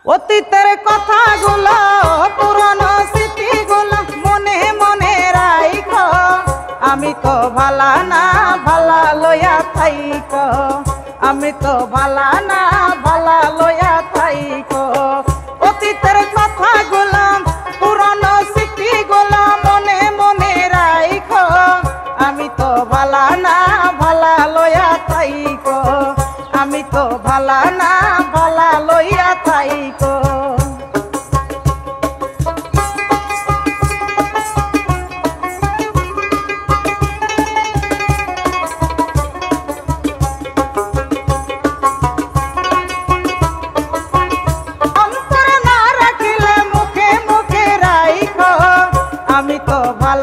অতীতের কথাগুলো পুরনো স্মৃতিগুলো মনে মনে রাইখো। আমি তো ভালা না ভালা লইয়া থাইকো, আমি তো ভালা না ভালা লইয়া থাইকো। অতীতের কথাগুলো পুরনো স্মৃতিগুলো মনে মনে রাইখো। আমি তো ভালা না ভালা লইয়া থাইকো, আমি তো ভালা না ভালা লইয়া থাইকো। অন্তরে না রাখিলে মুখে মুখে রাইখো। আমি তো ভালা